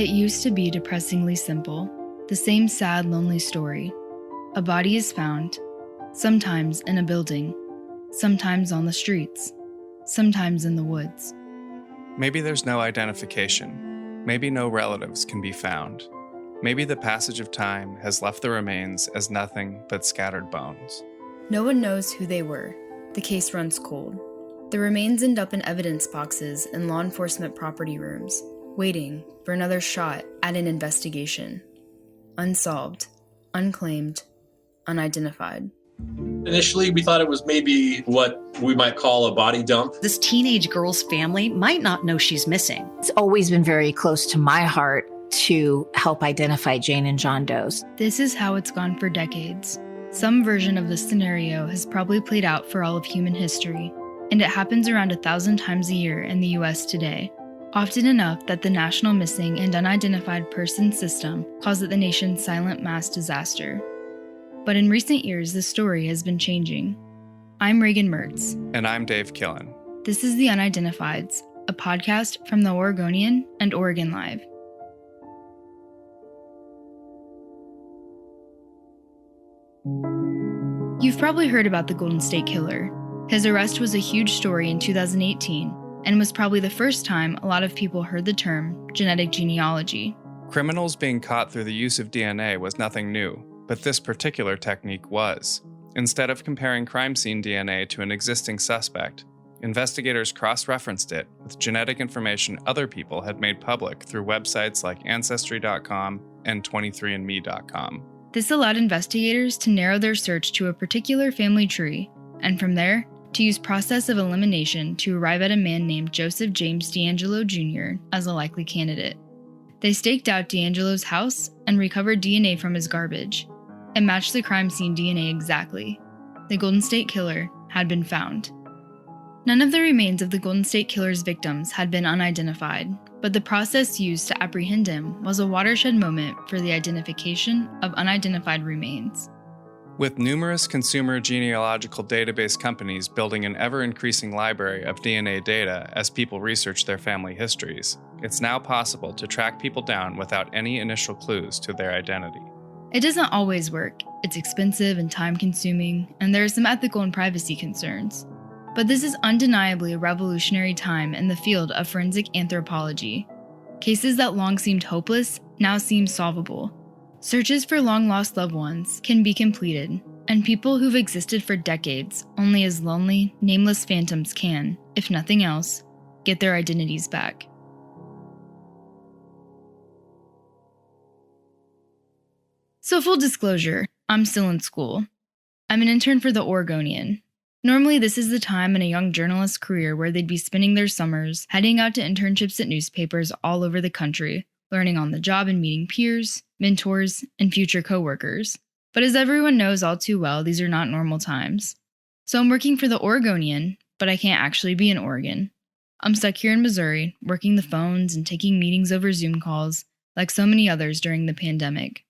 It used to be depressingly simple, the same sad, lonely story. A body is found, sometimes in a building, sometimes on the streets, sometimes in the woods. Maybe there's no identification. Maybe no relatives can be found. Maybe the passage of time has left the remains as nothing but scattered bones. No one knows who they were. The case runs cold. The remains end up in evidence boxes in law enforcement property rooms, waiting for another shot at an investigation. Unsolved, unclaimed, unidentified. Initially, we thought it was maybe what we might call a body dump. This teenage girl's family might not know she's missing. It's always been very close to my heart to help identify Jane and John Doe's. This is how it's gone for decades. Some version of this scenario has probably played out for all of human history, and it happens around 1,000 times a year in the US today. Often enough that the National Missing and Unidentified Persons System calls it the nation's silent mass disaster. But in recent years, the story has been changing. I'm Reagan Mertz. And I'm Dave Killen. This is the Unidentifieds, a podcast from the Oregonian and Oregon Live. You've probably heard about the Golden State Killer. His arrest was a huge story in 2018 and was probably the first time a lot of people heard the term genetic genealogy. Criminals being caught through the use of DNA was nothing new, but this particular technique was. Instead of comparing crime scene DNA to an existing suspect, investigators cross-referenced it with genetic information other people had made public through websites like Ancestry.com and 23andMe.com. This allowed investigators to narrow their search to a particular family tree, and from there, to use process of elimination to arrive at a man named Joseph James DeAngelo Jr. as a likely candidate. They staked out DeAngelo's house and recovered DNA from his garbage. It matched the crime scene DNA exactly. The Golden State Killer had been found. None of the remains of the Golden State Killer's victims had been unidentified, but the process used to apprehend him was a watershed moment for the identification of unidentified remains. With numerous consumer genealogical database companies building an ever-increasing library of DNA data as people research their family histories, it's now possible to track people down without any initial clues to their identity. It doesn't always work. It's expensive and time-consuming, and there are some ethical and privacy concerns. But this is undeniably a revolutionary time in the field of forensic anthropology. Cases that long seemed hopeless now seem solvable. Searches for long-lost loved ones can be completed, and people who've existed for decades only as lonely, nameless phantoms can, if nothing else, get their identities back. So full disclosure, I'm still in school. I'm an intern for the Oregonian. Normally, this is the time in a young journalist's career where they'd be spending their summers heading out to internships at newspapers all over the country, learning on the job and meeting peers, mentors, and future coworkers. But as everyone knows all too well, these are not normal times. So I'm working for the Oregonian, but I can't actually be in Oregon. I'm stuck here in Missouri, working the phones and taking meetings over Zoom calls, like so many others during the pandemic.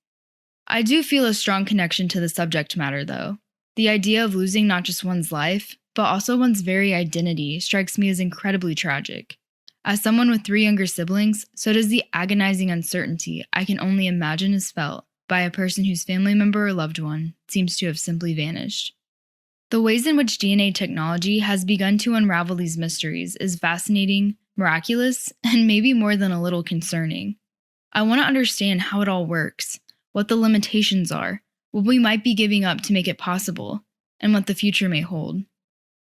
I do feel a strong connection to the subject matter, though. The idea of losing not just one's life, but also one's very identity strikes me as incredibly tragic. As someone with 3 younger siblings, so does the agonizing uncertainty I can only imagine is felt by a person whose family member or loved one seems to have simply vanished. The ways in which DNA technology has begun to unravel these mysteries is fascinating, miraculous, and maybe more than a little concerning. I want to understand how it all works, what the limitations are, what we might be giving up to make it possible, and what the future may hold.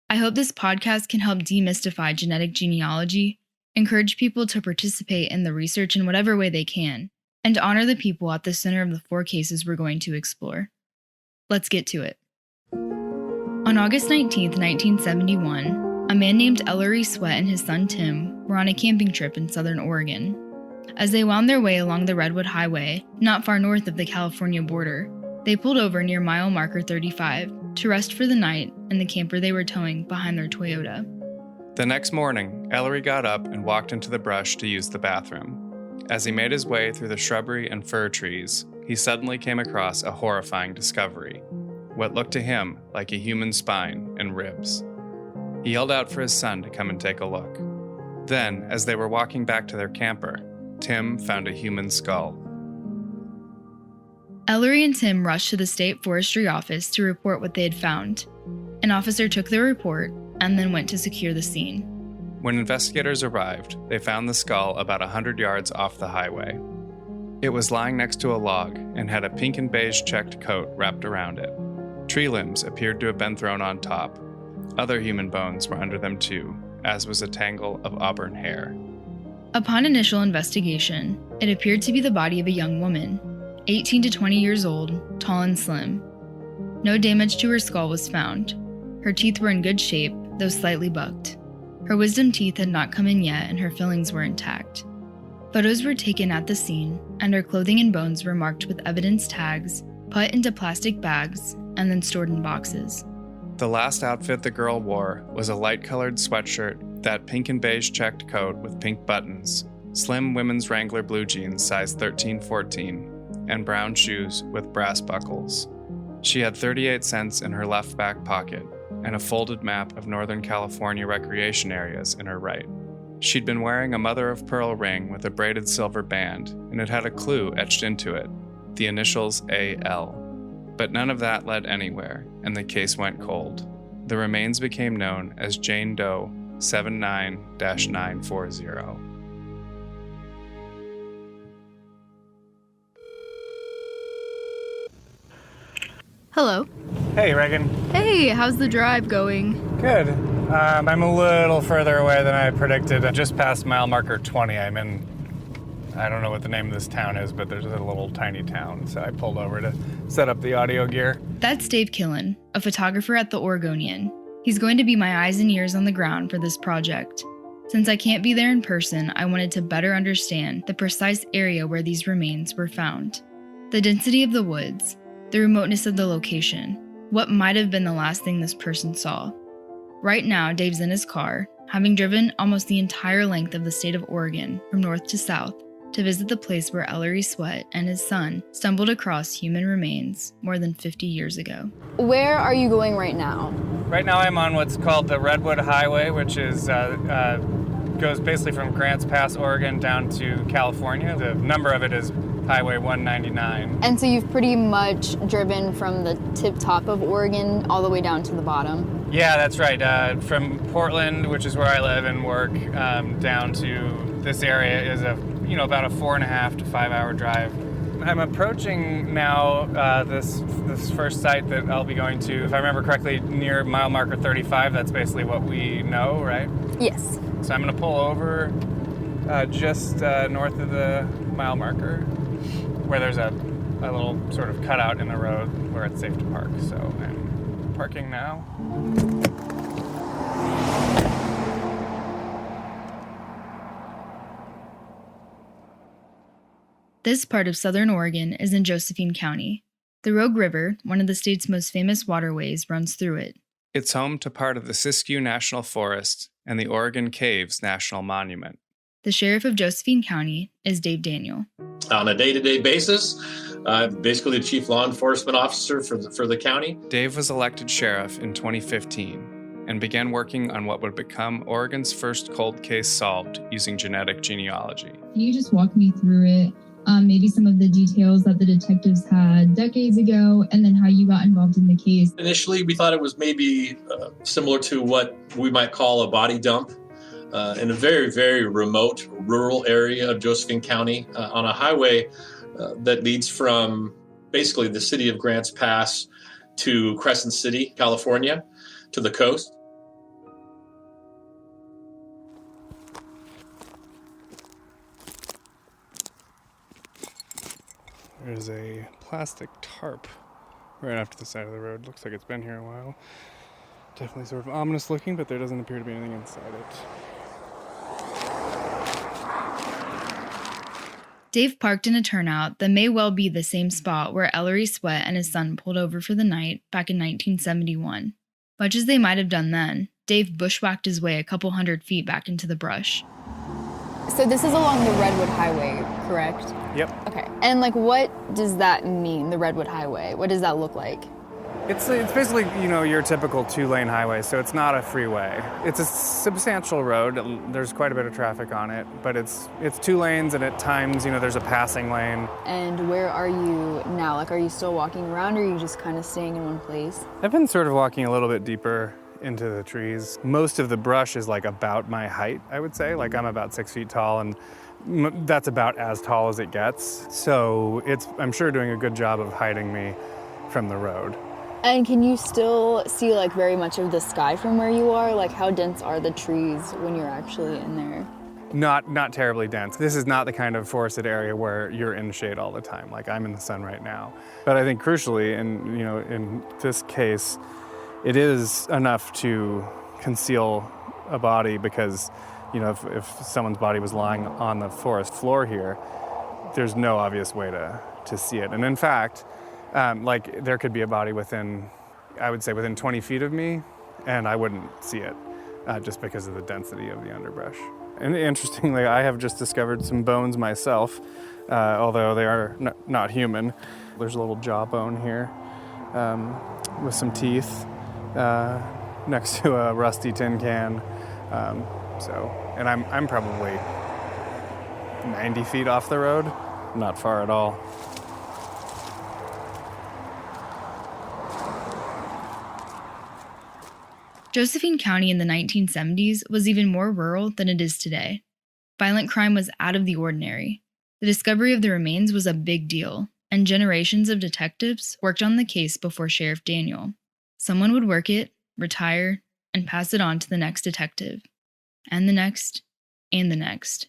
I hope this podcast can help demystify genetic genealogy, encourage people to participate in the research in whatever way they can, and honor the people at the center of the 4 cases we're going to explore. Let's get to it. On August 19, 1971, a man named Ellery Sweat and his son Tim were on a camping trip in southern Oregon. As they wound their way along the Redwood Highway, not far north of the California border, they pulled over near mile marker 35 to rest for the night in the camper they were towing behind their Toyota. The next morning, Ellery got up and walked into the brush to use the bathroom. As he made his way through the shrubbery and fir trees, he suddenly came across a horrifying discovery, what looked to him like a human spine and ribs. He yelled out for his son to come and take a look. Then, as they were walking back to their camper, Tim found a human skull. Ellery and Tim rushed to the state forestry office to report what they had found. An officer took their report and then went to secure the scene. When investigators arrived, they found the skull about 100 yards off the highway. It was lying next to a log and had a pink and beige checked coat wrapped around it. Tree limbs appeared to have been thrown on top. Other human bones were under them too, as was a tangle of auburn hair. Upon initial investigation, it appeared to be the body of a young woman, 18 to 20 years old, tall and slim. No damage to her skull was found. Her teeth were in good shape, though slightly bucked. Her wisdom teeth had not come in yet and her fillings were intact. Photos were taken at the scene, and her clothing and bones were marked with evidence tags, put into plastic bags, and then stored in boxes. The last outfit the girl wore was a light-colored sweatshirt, that pink and beige checked coat with pink buttons, slim women's Wrangler blue jeans size 13-14, and brown shoes with brass buckles. She had 38 cents in her left back pocket and a folded map of Northern California recreation areas in her right. She'd been wearing a mother-of-pearl ring with a braided silver band, and it had a clue etched into it, the initials AL. But none of that led anywhere, and the case went cold. The remains became known as Jane Doe 79-940. Hello. Hey, Reagan. Hey, how's the drive going? Good. I'm a little further away than I predicted. Just past mile marker 20. I'm in, I don't know what the name of this town is, but there's a little tiny town. So I pulled over to set up the audio gear. That's Dave Killen, a photographer at the Oregonian. He's going to be my eyes and ears on the ground for this project. Since I can't be there in person, I wanted to better understand the precise area where these remains were found. The density of the woods, the remoteness of the location, what might have been the last thing this person saw. Right now, Dave's in his car, having driven almost the entire length of the state of Oregon from north to south to visit the place where Ellery Sweat and his son stumbled across human remains more than 50 years ago. Where are you going right now? Right now I'm on what's called the Redwood Highway, which is goes basically from Grants Pass, Oregon, down to California. The number of it is Highway 199. And so you've pretty much driven from the tip top of Oregon all the way down to the bottom? Yeah, that's right. From Portland, which is where I live and work, down to this area is about a 4.5 to 5 hour drive. I'm approaching now this first site that I'll be going to, if I remember correctly, near mile marker 35. That's basically what we know, right? Yes. So I'm going to pull over just north of the mile marker, where there's a little sort of cutout in the road where it's safe to park. So I'm parking now. This part of southern Oregon is in Josephine County. The Rogue River, one of the state's most famous waterways, runs through it. It's home to part of the Siskiyou National Forest and the Oregon Caves National Monument. The sheriff of Josephine County is Dave Daniel. On a day-to-day basis, basically the chief law enforcement officer for the county. Dave was elected sheriff in 2015 and began working on what would become Oregon's first cold case solved using genetic genealogy. Can you just walk me through it? Maybe some of the details that the detectives had decades ago, and then how you got involved in the case. Initially, we thought it was maybe similar to what we might call a body dump in a very, very remote rural area of Josephine County on a highway that leads from basically the city of Grants Pass to Crescent City, California, to the coast. There's a plastic tarp right off to the side of the road. Looks like it's been here a while. Definitely sort of ominous looking, but there doesn't appear to be anything inside it. Dave parked in a turnout that may well be the same spot where Ellery Sweat and his son pulled over for the night back in 1971. Much as they might have done then, Dave bushwhacked his way a couple hundred feet back into the brush. So this is along the Redwood Highway, correct? Yep. Okay. And what does that mean, the Redwood Highway? What does that look like? It's basically, your typical 2-lane highway, so it's not a freeway. It's a substantial road. There's quite a bit of traffic on it, but it's 2 lanes, and at times, there's a passing lane. And where are you now? Like, are you still walking around, or are you just kind of staying in one place? I've been sort of walking a little bit deeper into the trees. Most of the brush is like about my height, I would say. Like, I'm about 6 feet tall, and that's about as tall as it gets. So I'm sure doing a good job of hiding me from the road. And can you still see like very much of the sky from where you are? Like, how dense are the trees when you're actually in there? Not terribly dense. This is not the kind of forested area where you're in shade all the time. Like, I'm in the sun right now. But I think crucially, in this case, it is enough to conceal a body because, if someone's body was lying on the forest floor here, there's no obvious way to see it. And in fact, there could be a body within 20 feet of me, and I wouldn't see it just because of the density of the underbrush. And interestingly, I have just discovered some bones myself, although they are not human. There's a little jawbone here with some teeth next to a rusty tin can. And I'm probably 90 feet off the road, not far at all. Josephine County in the 1970s was even more rural than it is today. Violent crime was out of the ordinary. The discovery of the remains was a big deal, and generations of detectives worked on the case before Sheriff Daniel. Someone would work it, retire, and pass it on to the next detective. And the next, and the next.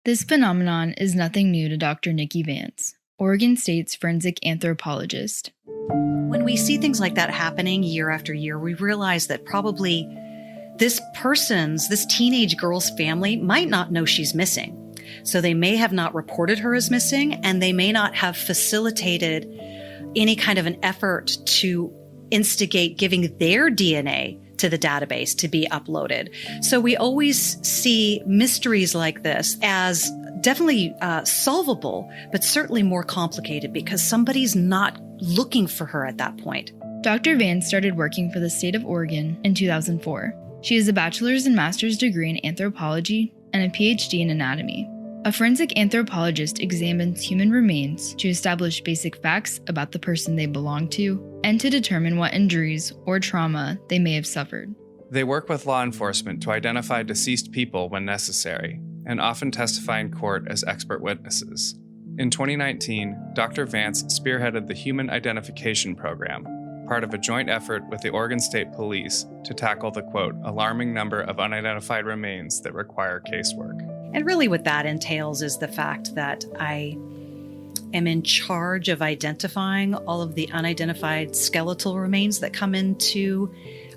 This phenomenon is nothing new to Dr. Nikki Vance, Oregon State's forensic anthropologist. When we see things like that happening year after year, we realize that probably this teenage girl's family might not know she's missing. So they may have not reported her as missing, and they may not have facilitated any kind of an effort to instigate giving their DNA to the database to be uploaded. So we always see mysteries like this as definitely solvable, but certainly more complicated because somebody's not looking for her at that point. Dr. Vance started working for the state of Oregon in 2004. She has a bachelor's and master's degree in anthropology and a PhD in anatomy. A forensic anthropologist examines human remains to establish basic facts about the person they belong to and to determine what injuries or trauma they may have suffered. They work with law enforcement to identify deceased people when necessary, and often testify in court as expert witnesses. In 2019, Dr. Vance spearheaded the Human Identification Program, part of a joint effort with the Oregon State Police to tackle the, quote, alarming number of unidentified remains that require casework. And really what that entails is the fact that I am in charge of identifying all of the unidentified skeletal remains that come into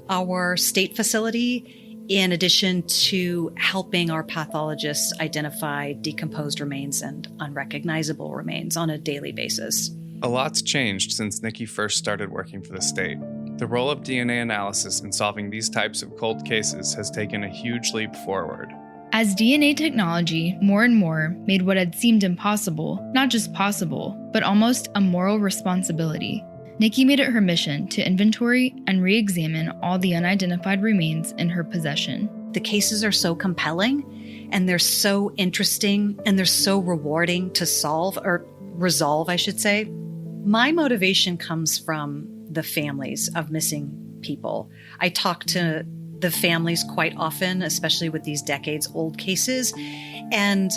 our state facility, in addition to helping our pathologists identify decomposed remains and unrecognizable remains on a daily basis. A lot's changed since Nikki first started working for the state. The role of DNA analysis in solving these types of cold cases has taken a huge leap forward. As DNA technology more and more made what had seemed impossible, not just possible, but almost a moral responsibility, Nikki made it her mission to inventory and re-examine all the unidentified remains in her possession. The cases are so compelling, and they're so interesting, and they're so rewarding to solve, or resolve, I should say. My motivation comes from the families of missing people. I talk to the families quite often, especially with these decades-old cases, and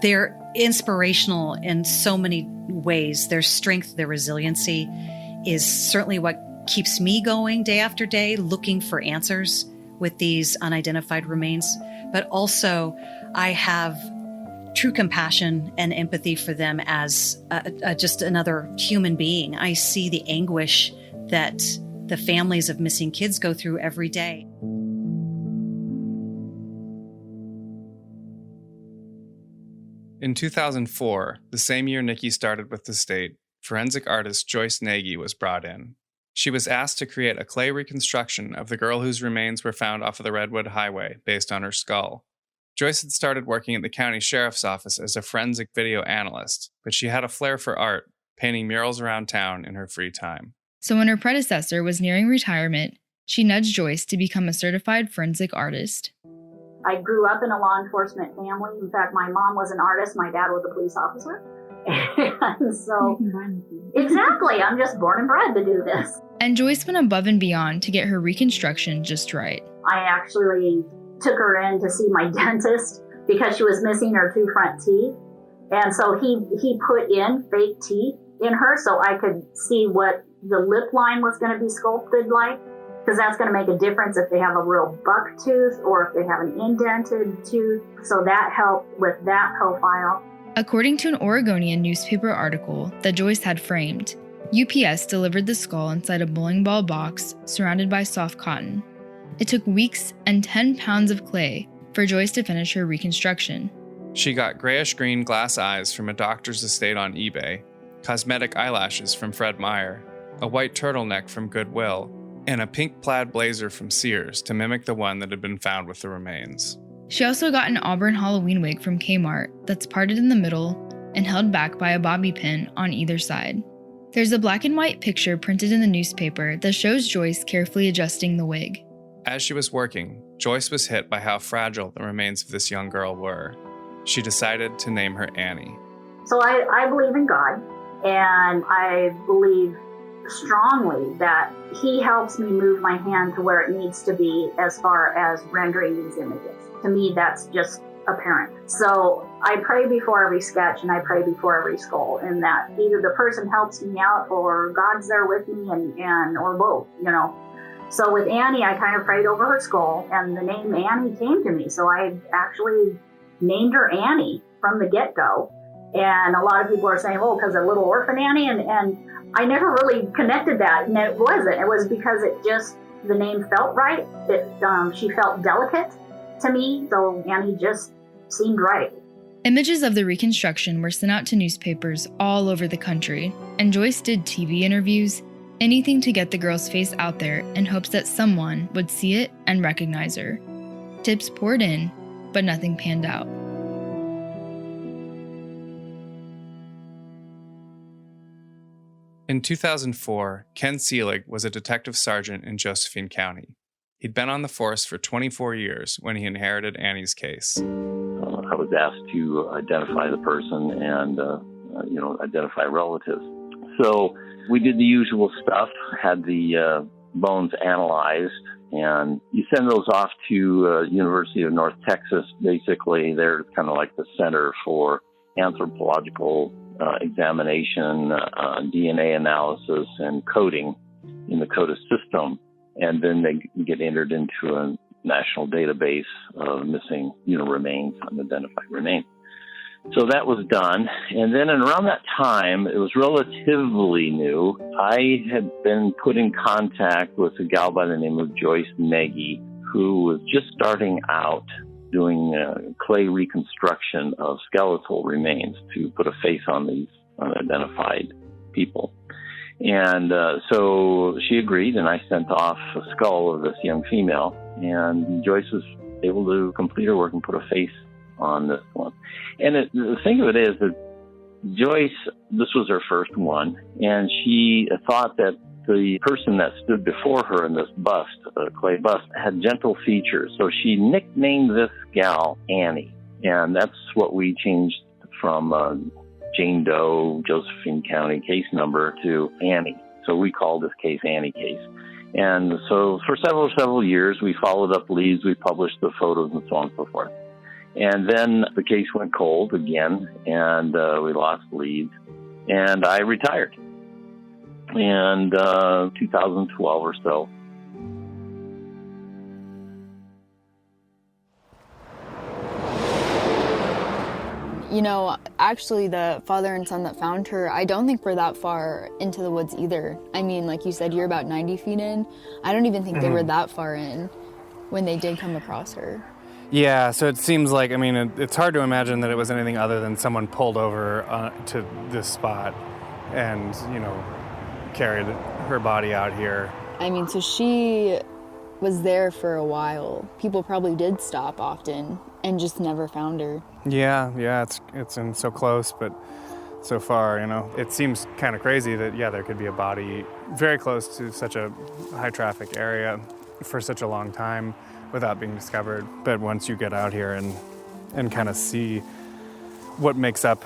they're inspirational in so many ways. Their strength, their resiliency is certainly what keeps me going day after day, looking for answers with these unidentified remains. But also, I have true compassion and empathy for them as just another human being. I see the anguish that the families of missing kids go through every day. In 2004, the same year Nikki started with the state, forensic artist Joyce Nagy was brought in. She was asked to create a clay reconstruction of the girl whose remains were found off of the Redwood Highway based on her skull. Joyce had started working at the county sheriff's office as a forensic video analyst, but she had a flair for art, painting murals around town in her free time. So when her predecessor was nearing retirement, she nudged Joyce to become a certified forensic artist. I grew up in a law enforcement family. In fact, my mom was an artist. My dad was a police officer. And so, exactly, I'm just born and bred to do this. And Joyce went above and beyond to get her reconstruction just right. I actually took her in to see my dentist because she was missing her 2 front teeth. And so he put in fake teeth in her so I could see what the lip line was going to be sculpted like. Because that's going to make a difference if they have a real buck tooth or if they have an indented tooth. So that helped with that profile. According to an Oregonian newspaper article that Joyce had framed, UPS delivered the skull inside a bowling ball box surrounded by soft cotton. It took weeks and 10 pounds of clay for Joyce to finish her reconstruction. She got grayish-green glass eyes from a doctor's estate on eBay, cosmetic eyelashes from Fred Meyer, a white turtleneck from Goodwill, and a pink plaid blazer from Sears to mimic the one that had been found with the remains. She also got an auburn Halloween wig from Kmart that's parted in the middle and held back by a bobby pin on either side. There's a black and white picture printed in the newspaper that shows Joyce carefully adjusting the wig. As she was working, Joyce was hit by how fragile the remains of this young girl were. She decided to name her Annie. So I believe in God, and I believe strongly that he helps me move my hand to where it needs to be as far as rendering these images. To me, that's just apparent. So I pray before every sketch and I pray before every skull, and that either the person helps me out or God's there with me and or both, you know. So with Annie, I kind of prayed over her skull and the name Annie came to me. So I actually named her Annie from the get-go. And a lot of people are saying, oh, because of Little Orphan Annie, and I never really connected that, and it wasn't. It was because it just, the name felt right. She felt delicate to me, so Annie just seemed right. Images of the reconstruction were sent out to newspapers all over the country, and Joyce did TV interviews, anything to get the girl's face out there in hopes that someone would see it and recognize her. Tips poured in, but nothing panned out. In 2004, Ken Seelig was a detective sergeant in Josephine County. He'd been on the force for 24 years when he inherited Annie's case. I was asked to identify the person and, identify relatives. So we did the usual stuff, had the bones analyzed, and you send those off to University of North Texas. Basically, they're kind of like the center for anthropological examination, DNA analysis, and coding in the CODIS system. And then they get entered into a national database of missing, remains, unidentified remains. So that was done. And then around that time, it was relatively new. I had been put in contact with a gal by the name of Joyce Nagy, who was just starting out doing clay reconstruction of skeletal remains to put a face on these unidentified people. And so she agreed, and I sent off a skull of this young female, and Joyce was able to complete her work and put a face on this one. And the thing of it is that Joyce, this was her first one, and she thought that the person that stood before her in this bust, clay bust, had gentle features. So she nicknamed this gal Annie, and that's what we changed from Jane Doe, Josephine County case number to Annie. So we called this case Annie case. And so for several years, we followed up leads, we published the photos and so on and so forth. And then the case went cold again, and we lost leads, and I retired in 2012 or so. Actually, the father and son that found her, I don't think we're that far into the woods either. I mean, like you said, you're about 90 feet in. I don't even think they were that far in when they did come across her. Yeah, so it seems like, it's hard to imagine that it was anything other than someone pulled over to this spot and, carried her body out here. So she was there for a while. People probably did stop often and just never found her. Yeah, it's in so close, but so far, It seems kind of crazy that, there could be a body very close to such a high traffic area for such a long time without being discovered. But once you get out here and kind of see what makes up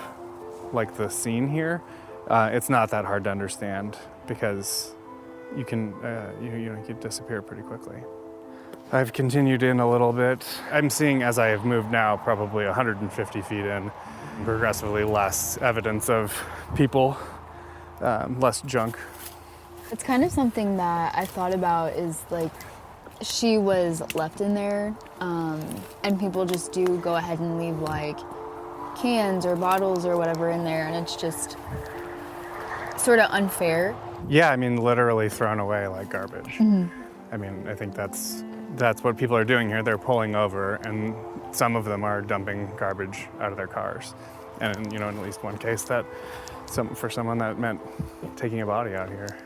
like the scene here, it's not that hard to understand because you can you disappear pretty quickly. I've continued in a little bit. I'm seeing, as I have moved now, probably 150 feet in, progressively less evidence of people, less junk. It's kind of something that I thought about is like she was left in there, and people just do go ahead and leave like cans or bottles or whatever in there, and it's just sort of unfair. Yeah, literally thrown away like garbage. Mm-hmm. I think that's what people are doing here. They're pulling over, and some of them are dumping garbage out of their cars. And, in at least one case, for someone that meant taking a body out here.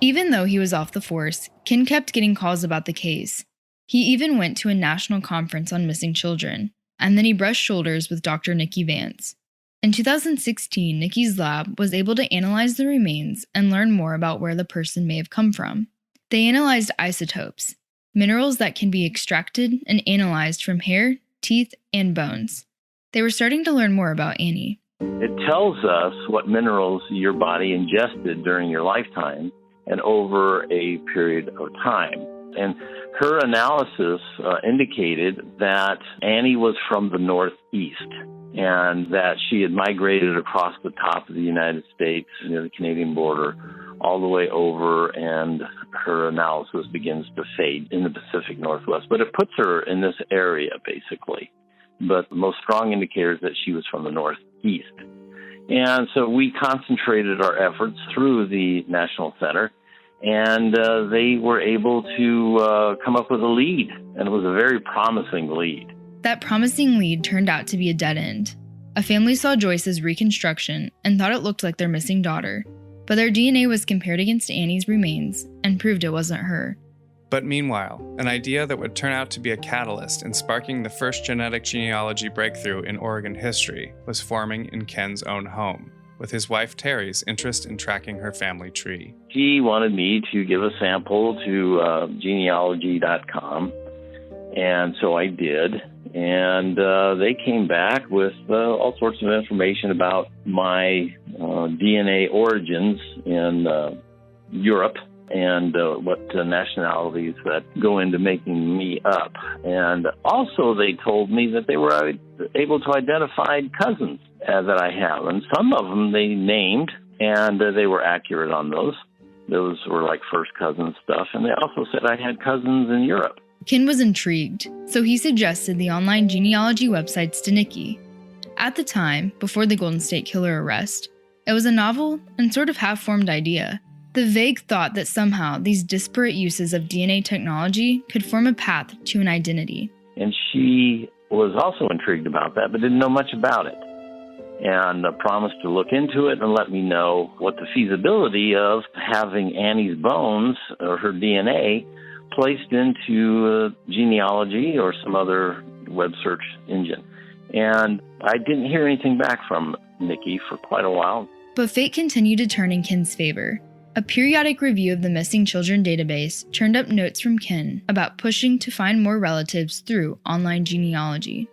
Even though he was off the force, Ken kept getting calls about the case. He even went to a national conference on missing children, and then he brushed shoulders with Dr. Nikki Vance. In 2016, Nikki's lab was able to analyze the remains and learn more about where the person may have come from. They analyzed isotopes, minerals that can be extracted and analyzed from hair, teeth, and bones. They were starting to learn more about Annie. It tells us what minerals your body ingested during your lifetime and over a period of time. And her analysis indicated that Annie was from the Northeast and that she had migrated across the top of the United States near the Canadian border all the way over, and her analysis begins to fade in the Pacific Northwest. But it puts her in this area, basically. But the most strong indicator is that she was from the Northeast. And so we concentrated our efforts through the National Center, and they were able to come up with a lead, and it was a very promising lead. That promising lead turned out to be a dead end. A family saw Joyce's reconstruction and thought it looked like their missing daughter, but their DNA was compared against Annie's remains and proved it wasn't her. But meanwhile, an idea that would turn out to be a catalyst in sparking the first genetic genealogy breakthrough in Oregon history was forming in Ken's own home, with his wife Terry's interest in tracking her family tree. She wanted me to give a sample to genealogy.com, and so I did. And they came back with all sorts of information about my DNA origins in Europe and what nationalities that go into making me up. And also they told me that they were able to identify cousins that I have. And some of them they named, and they were accurate on those. Those were like first cousin stuff. And they also said I had cousins in Europe. Ken was intrigued, so he suggested the online genealogy websites to Nikki. At the time, before the Golden State Killer arrest, it was a novel and sort of half-formed idea. The vague thought that somehow these disparate uses of DNA technology could form a path to an identity. And she was also intrigued about that, but didn't know much about it. And promised to look into it and let me know what the feasibility of having Annie's bones or her DNA placed into genealogy or some other web search engine. And I didn't hear anything back from Nikki for quite a while. But fate continued to turn in Ken's favor. A periodic review of the missing children database turned up notes from Ken about pushing to find more relatives through online genealogy.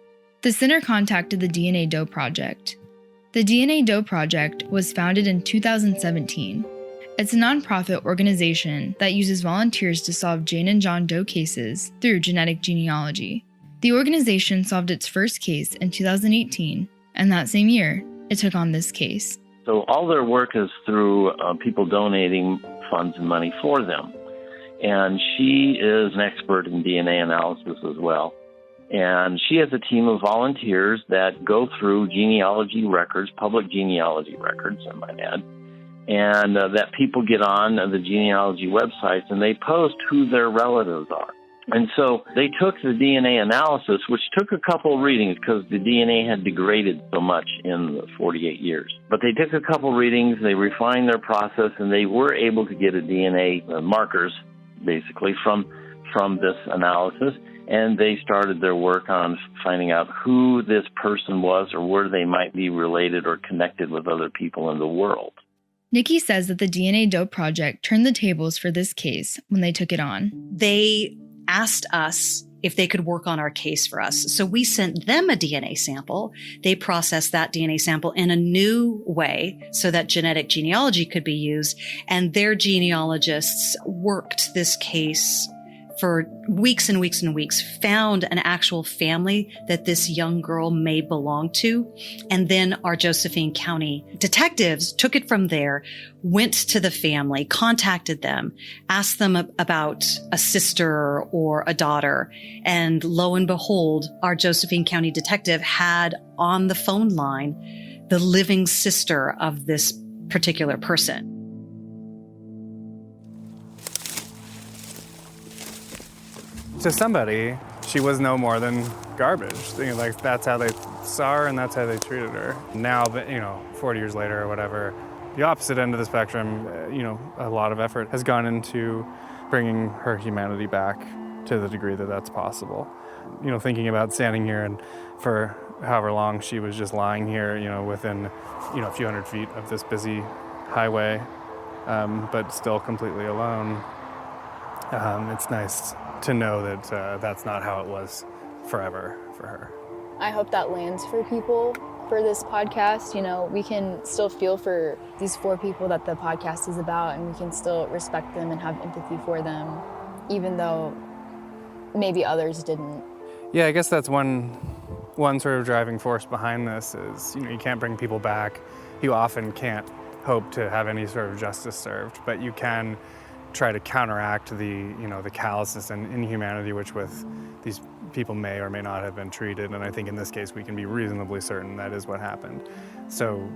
The center contacted the DNA Doe Project. The DNA Doe Project was founded in 2017. It's a nonprofit organization that uses volunteers to solve Jane and John Doe cases through genetic genealogy. The organization solved its first case in 2018, and that same year, it took on this case. So all their work is through people donating funds and money for them. And she is an expert in DNA analysis as well. And she has a team of volunteers that go through genealogy records, public genealogy records, I might add, and that people get on the genealogy websites and they post who their relatives are. And so they took the DNA analysis, which took a couple readings because the DNA had degraded so much in the 48 years. But they took a couple readings, they refined their process, and they were able to get a DNA markers, basically, from this analysis. and they started their work on finding out who this person was or where they might be related or connected with other people in the world. Nikki says that the DNA Dope Project turned the tables for this case when they took it on. They asked us if they could work on our case for us. So we sent them a DNA sample. They processed that DNA sample in a new way so that genetic genealogy could be used. And their genealogists worked this case for weeks and weeks and weeks, found an actual family that this young girl may belong to. And then our Josephine County detectives took it from there, went to the family, contacted them, asked them about a sister or a daughter. And lo and behold, our Josephine County detective had on the phone line the living sister of this particular person. To somebody, she was no more than garbage. Like, that's how they saw her and that's how they treated her. Now, 40 years later or whatever, the opposite end of the spectrum, a lot of effort has gone into bringing her humanity back to the degree that that's possible. Thinking about standing here and for however long she was just lying here, within, a few hundred feet of this busy highway, but still completely alone. It's nice to know that that's not how it was forever for her. I hope that lands for people for this podcast. We can still feel for these 4 people that the podcast is about, and we can still respect them and have empathy for them, even though maybe others didn't. Yeah, I guess that's one sort of driving force behind this is, you can't bring people back. You often can't hope to have any sort of justice served, but you can try to counteract the callousness and inhumanity which with these people may or may not have been treated. And I think in this case, we can be reasonably certain that is what happened. So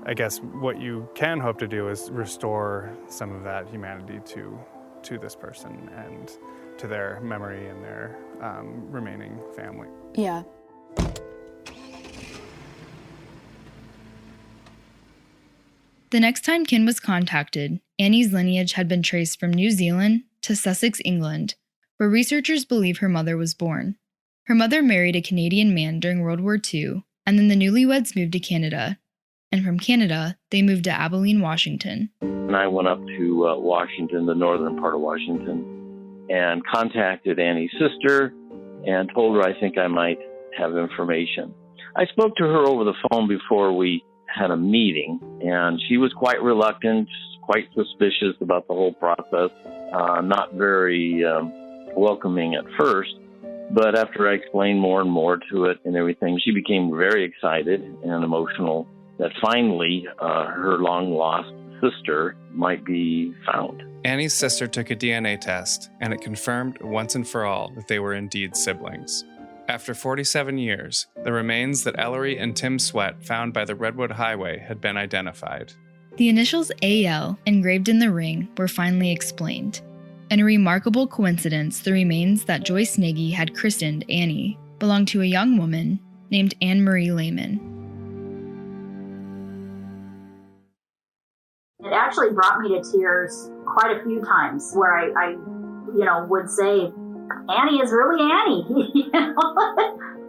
I guess what you can hope to do is restore some of that humanity to this person and to their memory and their remaining family. Yeah. The next time Kin was contacted, Annie's lineage had been traced from New Zealand to Sussex, England, where researchers believe her mother was born. Her mother married a Canadian man during World War II, and then the newlyweds moved to Canada. And from Canada, they moved to Abilene, Washington. And I went up to Washington, the northern part of Washington, and contacted Annie's sister and told her I think I might have information. I spoke to her over the phone before we had a meeting, and she was quite reluctant, quite suspicious about the whole process, not very welcoming at first. But after I explained more and more to it and everything, she became very excited and emotional that finally her long-lost sister might be found. Annie's sister took a DNA test, and it confirmed once and for all that they were indeed siblings. After 47 years, the remains that Ellery and Tim Sweat found by the Redwood Highway had been identified. The initials AL engraved in the ring were finally explained. In a remarkable coincidence, the remains that Joyce Nagy had christened Annie belonged to a young woman named Anne Marie Lehman. It actually brought me to tears quite a few times where I would say, Annie is really Annie.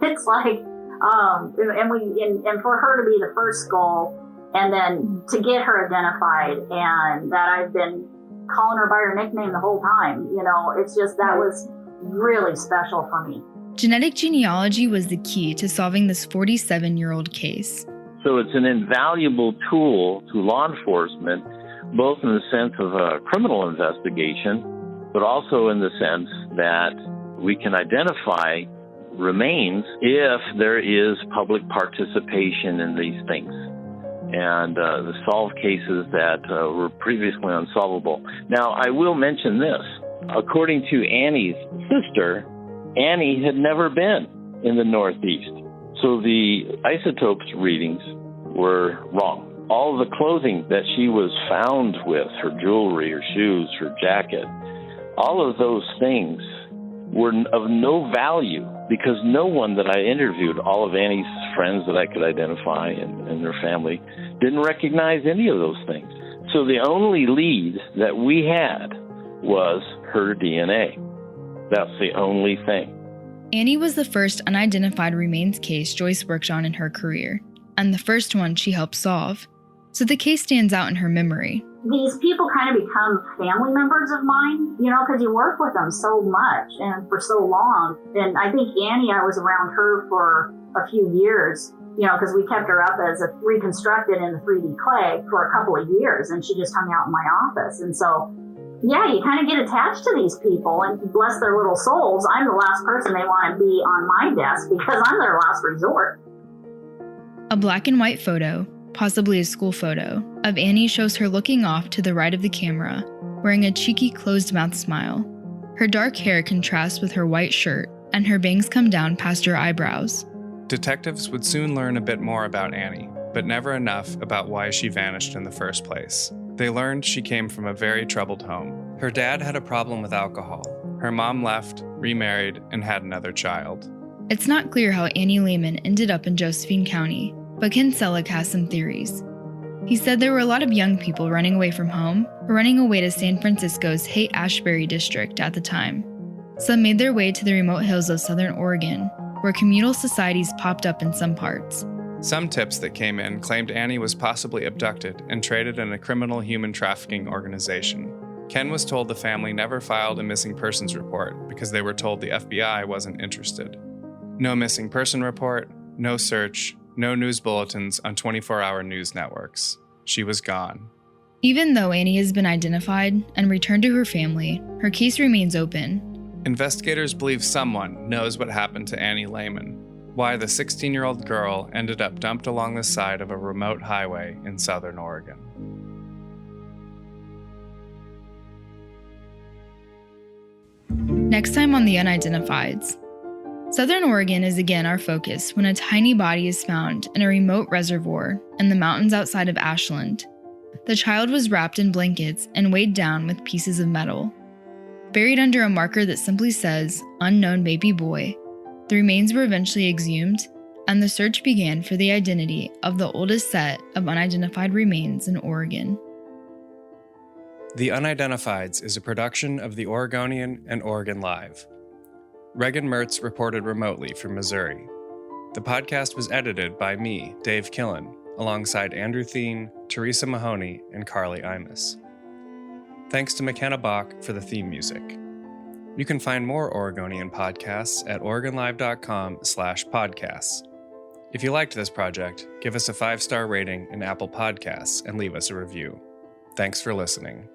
It's like, and for her to be the first goal, and then to get her identified, and that I've been calling her by her nickname the whole time. It's just, that was really special for me. Genetic genealogy was the key to solving this 47-year-old case. So it's an invaluable tool to law enforcement, both in the sense of a criminal investigation, but also in the sense that we can identify remains if there is public participation in these things and to solve cases that were previously unsolvable. Now, I will mention this. According to Annie's sister, Annie had never been in the Northeast, so the isotopes readings were wrong. All of the clothing that she was found with, her jewelry, her shoes, her jacket, all of those things were of no value because no one that I interviewed, all of Annie's friends that I could identify and their family, didn't recognize any of those things. So the only lead that we had was her DNA. That's the only thing. Annie was the first unidentified remains case Joyce worked on in her career, and the first one she helped solve, so the case stands out in her memory. These people kind of become family members of mine, because you work with them so much and for so long. And I think Annie, I was around her for a few years, because we kept her up as a reconstructed in the 3D clay for a couple of years, and she just hung out in my office. And so, yeah, you kind of get attached to these people, and bless their little souls, I'm the last person they want to be on my desk because I'm their last resort. A black and white photo, possibly a school photo, of Annie shows her looking off to the right of the camera, wearing a cheeky closed-mouth smile. Her dark hair contrasts with her white shirt, and her bangs come down past her eyebrows. Detectives would soon learn a bit more about Annie, but never enough about why she vanished in the first place. They learned she came from a very troubled home. Her dad had a problem with alcohol. Her mom left, remarried, and had another child. It's not clear how Annie Lehman ended up in Josephine County, but Ken Selleck has some theories. He said there were a lot of young people running away from home or running away to San Francisco's Haight-Ashbury district at the time. Some made their way to the remote hills of southern Oregon, where communal societies popped up in some parts. Some tips that came in claimed Annie was possibly abducted and traded in a criminal human trafficking organization. Ken was told the family never filed a missing persons report because they were told the FBI wasn't interested. No missing person report, no search, no news bulletins on 24-hour news networks. She was gone. Even though Annie has been identified and returned to her family, her case remains open. Investigators believe someone knows what happened to Annie Lehman, why the 16-year-old girl ended up dumped along the side of a remote highway in southern Oregon. Next time on the Unidentifieds. Southern Oregon is again our focus when a tiny body is found in a remote reservoir in the mountains outside of Ashland. The child was wrapped in blankets and weighed down with pieces of metal. Buried under a marker that simply says, "Unknown baby boy," the remains were eventually exhumed, and the search began for the identity of the oldest set of unidentified remains in Oregon. The Unidentifieds is a production of The Oregonian and Oregon Live. Regan Mertz reported remotely from Missouri. The podcast was edited by me, Dave Killen, alongside Andrew Thien, Teresa Mahoney, and Carly Imus. Thanks to McKenna Bach for the theme music. You can find more Oregonian podcasts at OregonLive.com/podcasts. If you liked this project, give us a 5-star rating in Apple Podcasts and leave us a review. Thanks for listening.